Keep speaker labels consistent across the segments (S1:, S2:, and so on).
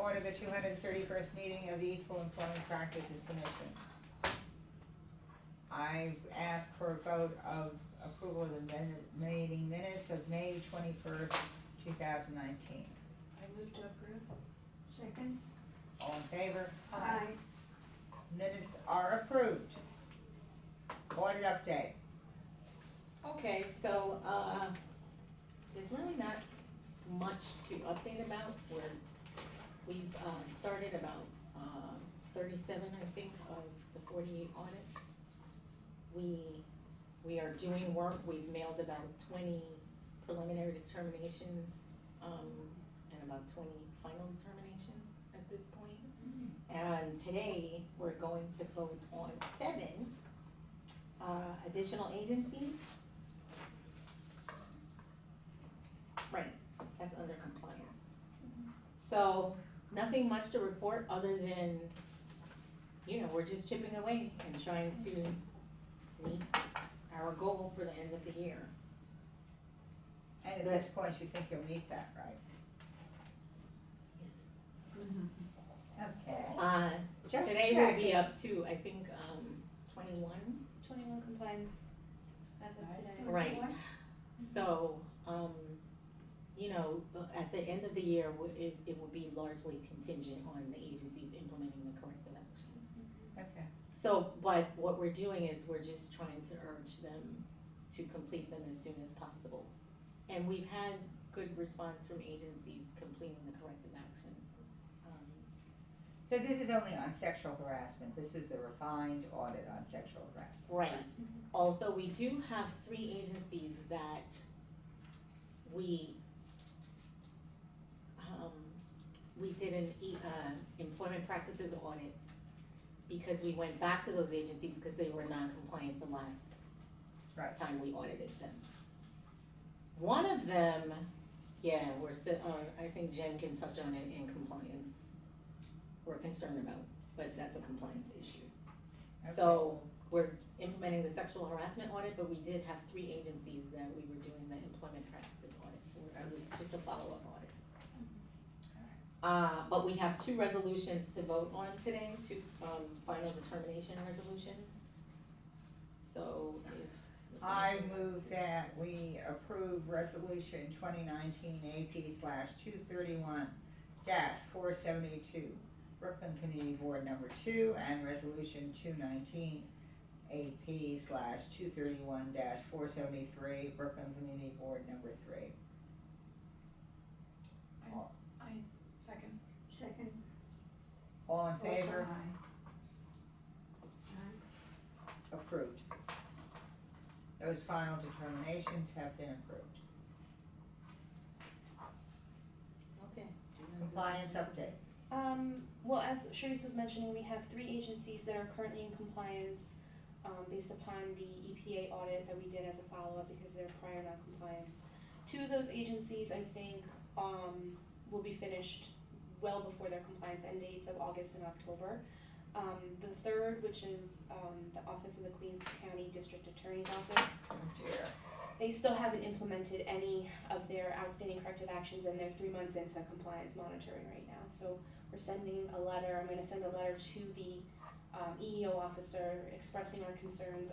S1: order the 231st meeting of the Equal Employment Practices Commission. I ask for a vote of approval of the meeting minutes of May 21st, 2019.
S2: I move to approve.
S3: Second?
S1: All in favor?
S3: Aye.
S1: Minutes are approved. Audit update.
S4: Okay, so, there's really not much to update about. We've started about 37, I think, of the 48 audits. We are doing work. We've mailed about 20 preliminary determinations, and about 20 final determinations at this point. And today, we're going to vote on 7 additional agencies. Right, that's under compliance. So, nothing much to report other than, we're just chipping away and trying to meet our goal for the end of the year.
S1: And at this point, you think you'll meet that, right?
S4: Yes.
S1: Okay. Just
S4: Today we'll be
S1: checking.
S4: up to, I think, 21.
S2: 21 compliance as of
S3: Nice.
S2: today.
S4: Right. So, at the end of the year, it will be largely contingent on the agencies implementing the corrective actions.
S1: Okay.
S4: So, but what we're doing is we're just trying to urge them to complete them as soon as possible. And we've had good response from agencies completing the corrective actions.
S1: So this is only on sexual harassment. This is the refined audit on sexual harassment.
S4: Right, although we do have 3 agencies that we did an employment practices audit because we went back to those agencies because they were non-compliant the last
S1: Right.
S4: time we audited them. One of them, we're still, I think Jen can touch on it in compliance. We're concerned about, but that's a compliance issue. So we're implementing the sexual harassment audit, but we did have 3 agencies that we were doing the employment practices audit for. It was just a follow-up audit. But we have 2 resolutions to vote on today, 2 final determination resolutions. So if.
S1: I move that we approve resolution 2019 AP/231-472, Brooklyn Community Board number 2, and resolution 219 AP/231-473, Brooklyn Community Board number 3.
S2: I second.
S3: Second?
S1: All in favor?
S3: Also aye. Aye.
S1: Approved. Those final determinations have been approved.
S4: Okay.
S1: Compliance update.
S5: Well, as Charisse was mentioning, we have 3 agencies that are currently in compliance, based upon the EPA audit that we did as a follow-up because of their prior non-compliance. 2 of those agencies, I think, will be finished well before their compliance end dates of August and October. The third, which is, the Office of the Queens County District Attorney's Office,
S1: Oh dear.
S5: they still haven't implemented any of their outstanding corrective actions and they're 3 months into compliance monitoring right now. So we're sending a letter, I'm gonna send a letter to the EEO officer expressing our concerns.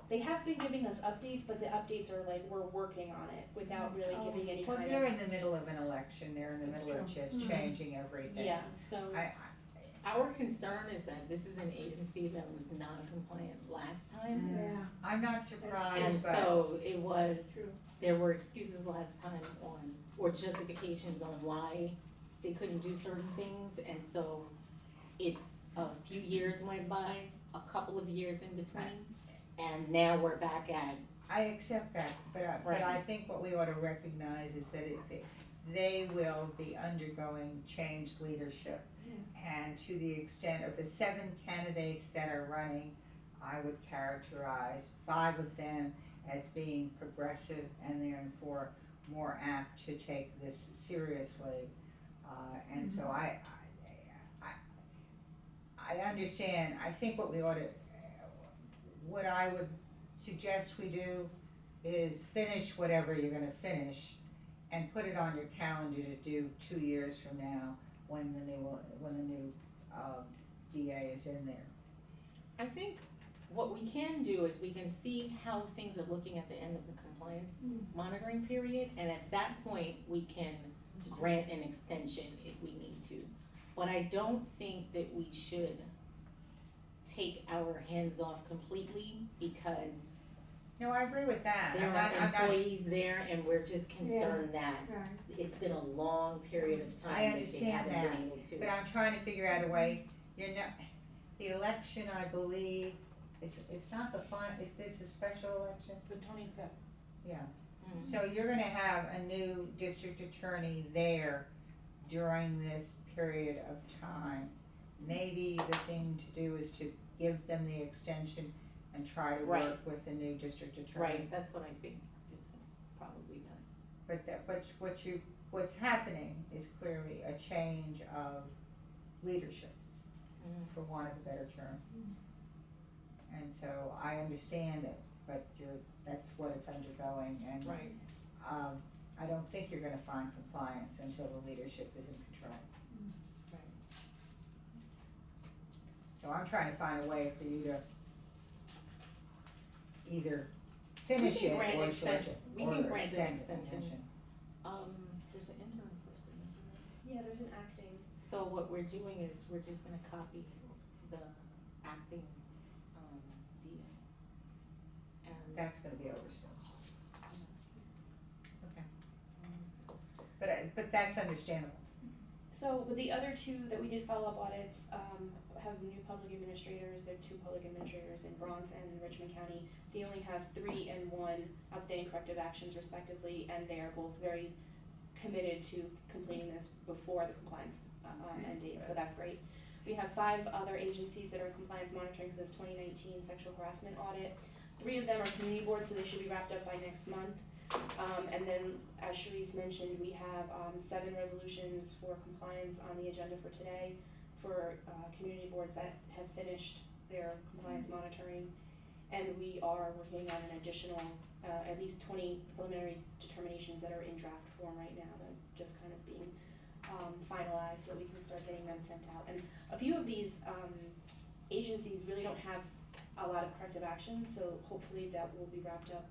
S5: They have been giving us updates, but the updates are like, we're working on it without really giving any
S1: Well,
S5: kind
S1: they're
S5: of.
S1: in the middle of an election, they're in the
S5: That's
S1: middle of
S5: true.
S1: just changing everything.
S5: Yeah, so,
S4: Our concern is that this is an agency that was non-compliant last time.
S3: Yeah.
S1: I'm not
S4: And
S1: surprised, but
S4: so it was,
S3: True.
S4: there were excuses last time or justifications on why they couldn't do certain things. And so it's a few years went by, a couple of years in between, and now we're back at.
S1: I accept that, but I
S4: Right.
S1: think what we ought to recognize is that they will be undergoing changed leadership. And to the extent of the 7 candidates that are running, I would characterize 5 of them as being progressive and therefore more apt to take this seriously. And so I understand, I think what I would suggest we do is finish whatever you're gonna finish and put it on your calendar to do 2 years from now, when the new DA is in there.
S4: I think what we can do is we can see how things are looking at the end of the compliance monitoring period, and at that point, we can grant an extension if we need to. But I don't think that we should take our hands off completely, because
S1: No, I agree with that.
S4: there
S1: I'm
S4: are
S1: not-
S4: employees there, and we're just concerned that
S3: Right.
S4: it's been a long period of time
S1: I
S4: that they
S1: understand
S4: haven't
S1: that,
S4: been able to.
S1: But I'm trying to figure out a way, the election, I believe, it's not the is this a special election?
S2: The 25th.
S1: Yeah,
S4: Mm.
S1: so you're gonna have a new district attorney there during this period of time. Maybe the thing to do is to give them the extension and try to work
S4: Right.
S1: with the new district attorney.
S4: Right, that's what I think is probably best.
S1: But what's happening is clearly a change of leadership, for want of a better term. And so I understand it, but that's what it's undergoing, and
S4: Right,
S1: I don't think you're gonna find compliance until the leadership is in control.
S4: right.
S1: So I'm trying to find a way for you to either finish
S4: can
S1: it
S4: grant
S1: or
S4: an
S1: short
S4: extension.
S1: it,
S4: We
S1: or
S4: can grant an
S1: extend the
S4: extension.
S1: extension.
S4: There's an interim person, isn't there?
S5: Yeah, there's an acting.
S4: So what we're doing is we're just gonna copy the acting, DA. And.
S1: That's gonna be over soon. Okay. But that's understandable.
S5: So with the other two that we did follow-up audits, have new public administrators, they're two public administrators in Bronx and in Richmond County. They only have 3 and 1 outstanding corrective actions respectively, and they are both very committed to completing this before the compliance end date, so that's great. We have 5 other agencies that are compliance monitoring for this 2019 sexual harassment audit. 3 of them are community boards, so they should be wrapped up by next month. And then, as Charisse mentioned, we have 7 resolutions for compliance on the agenda for today for community boards that have finished their compliance monitoring. And we are working on an additional, at least 20 preliminary determinations that are in draft form right now, that are just kind of being finalized so that we can start getting them sent out. And a few of these agencies really don't have a lot of corrective action, so hopefully that will be wrapped up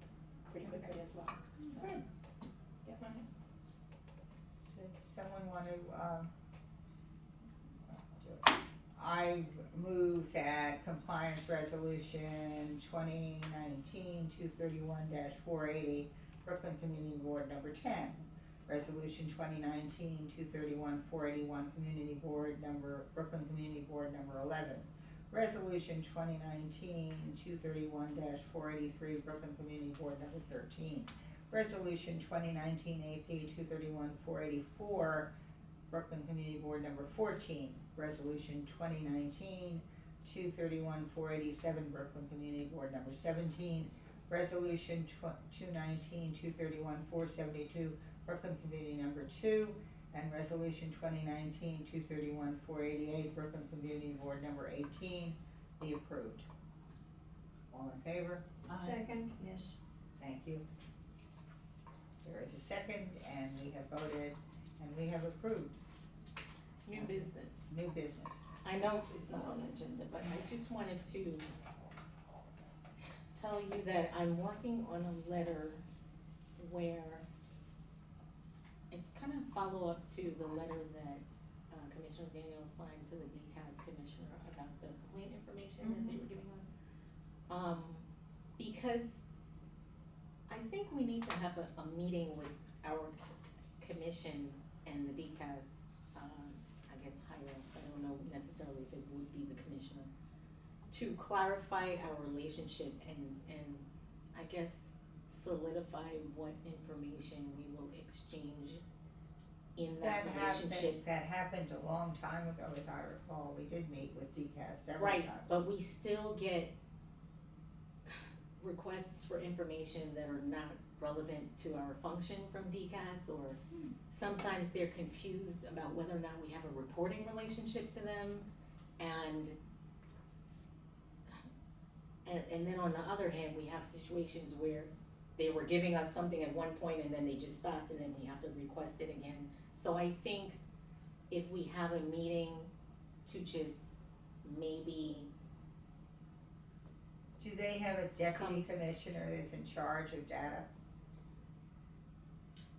S5: pretty quickly as well. So,
S1: Good.
S5: yeah.
S1: Does someone want to, do it? I move that compliance resolution 2019-231-480, Brooklyn Community Board number 10. Resolution 2019-231-481, Community Board number, Brooklyn Community Board number 11. Resolution 2019-231-483, Brooklyn Community Board number 13. Resolution 2019 AP 231-484, Brooklyn Community Board number 14. Resolution 2019-231-487, Brooklyn Community Board number 17. Resolution 219-231-472, Brooklyn Community number 2. And Resolution 2019-231-488, Brooklyn Community Board number 18, be approved. All in favor?
S3: Second, yes.
S1: Thank you. There is a second, and we have voted, and we have approved.
S4: New business.
S1: New business.
S4: I know it's not on the agenda, but I just wanted to tell you that I'm working on a letter where it's kind of follow-up to the letter that Commissioner Daniels signed to the DCAS commissioner about the complaint information that they were giving us. Because I think we need to have a meeting with our commission and the DCAS, I guess higher-ups, I don't know necessarily if it would be the commissioner, to clarify our relationship and I guess solidify what information we will exchange in that relationship.
S1: That happened a long time ago, as I recall. We did meet with DCAS several
S4: Right,
S1: times.
S4: but we still get requests for information that are not relevant to our function from DCAS, or sometimes they're confused about whether or not we have a reporting relationship to them, and then on the other hand, we have situations where they were giving us something at one point and then they just stopped and then we have to request it again. So I think if we have a meeting to just maybe,
S1: Do they have a deputy commissioner that's in charge of data?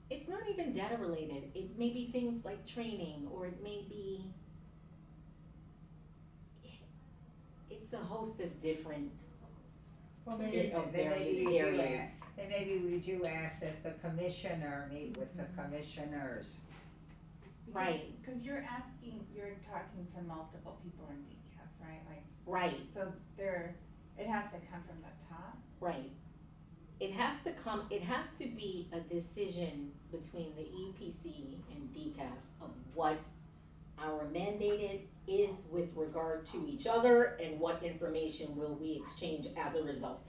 S4: it's not even data related, it may be things like training, or it may be, it's a host of different,
S1: Well, maybe,
S4: of
S1: then
S4: various
S1: maybe we do
S4: areas.
S1: ask, then maybe we do ask that the commissioner meet with the commissioners.
S4: Right.
S6: Cause you're talking to multiple people in DCAS, right? Like,
S4: Right,
S6: so it has to come from the top.
S4: right. It has to be a decision between the EPC and DCAS of what our mandated is with regard to each other and what information will we exchange as a result.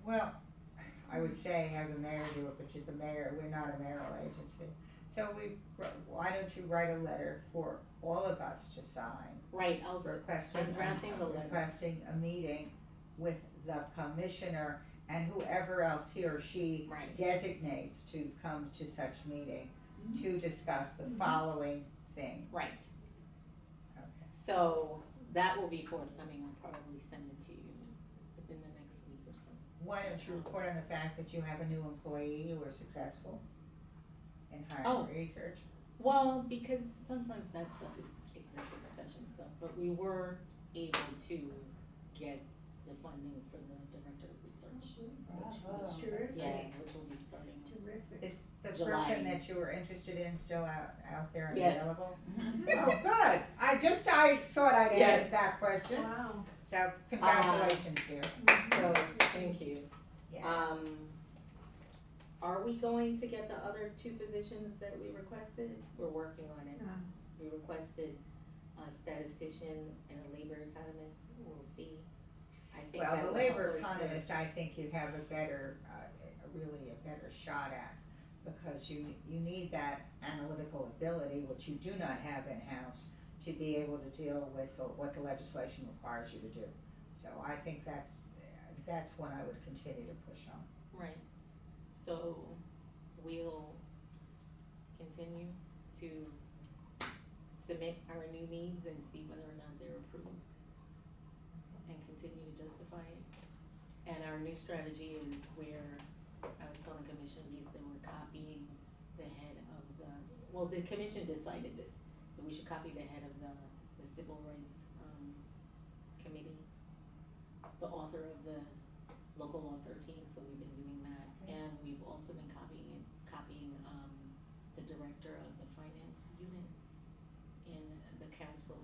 S1: Well, I would say have the mayor do it, but you're the mayor, we're not a mayoral agency. So why don't you write a letter for all of us to sign,
S4: Right,
S1: requesting,
S4: I'm drafting the letter.
S1: requesting a meeting with the commissioner and whoever else he or she
S4: Right.
S1: designates to come to such meeting to discuss the following thing.
S4: Right,
S1: Okay.
S4: so that will be forthcoming, I'll probably send it to you within the next week or so.
S1: Why don't you report on the fact that you have a new employee who was successful in
S4: Oh.
S1: hiring research?
S4: Well, because sometimes that stuff is executive session stuff, but we were able to get the funding for the director of research.
S6: Bravo.
S3: Terrific.
S4: Yeah, which will be starting.
S3: Terrific.
S1: Is the
S4: July.
S1: person that you were interested in still out there and
S4: Yes.
S1: available? Oh, good, I thought I'd
S4: Yes.
S1: ask that question,
S3: Wow.
S1: so congratulations dear.
S4: So, thank you.
S1: Yeah,
S4: Are we going to get the other two positions that we requested? We're working on it.
S3: Yeah.
S4: We requested a statistician and a labor economist, we'll see. I think
S1: well,
S4: that
S1: the
S4: will
S1: labor
S4: help us with-
S1: economist, I think you have a better, really a better shot at, because you need that analytical ability, which you do not have in-house, to be able to deal with what the legislation requires you to do. So I think that's what I would continue to push on.
S4: Right, so we'll continue to submit our new needs and see whether or not they're approved and continue to justify it. And our new strategy is where, I was telling Commissioner Beasley, we're copying the head of the commission decided this, that we should copy the head of the civil rights, committee, the author of the local law 13, so we've been doing that. And we've also been copying the director of the finance unit in the council,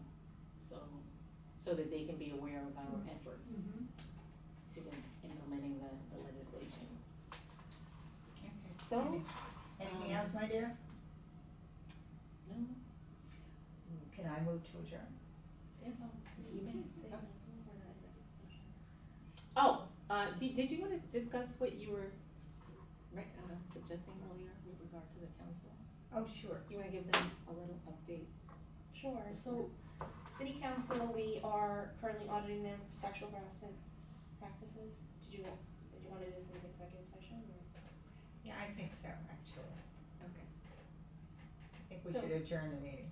S4: so that they can be aware of our efforts
S3: Mhm.
S4: to implementing the legislation.
S1: Okay.
S4: So,
S1: Anything else, my dear?
S4: no,
S1: Can I move to adjourn?
S4: yes, you may.
S5: City council, we're not in executive session.
S4: Oh, did you wanna discuss what you were suggesting earlier with regard to the council?
S1: Oh, sure.
S4: You wanna give them a little update?
S5: Sure, so city council, we are currently auditing them for sexual harassment practices. Did you wanna do this in executive session or?
S1: Yeah, I think so, actually.
S4: Okay.
S1: I think we
S5: So-
S1: should adjourn the meeting.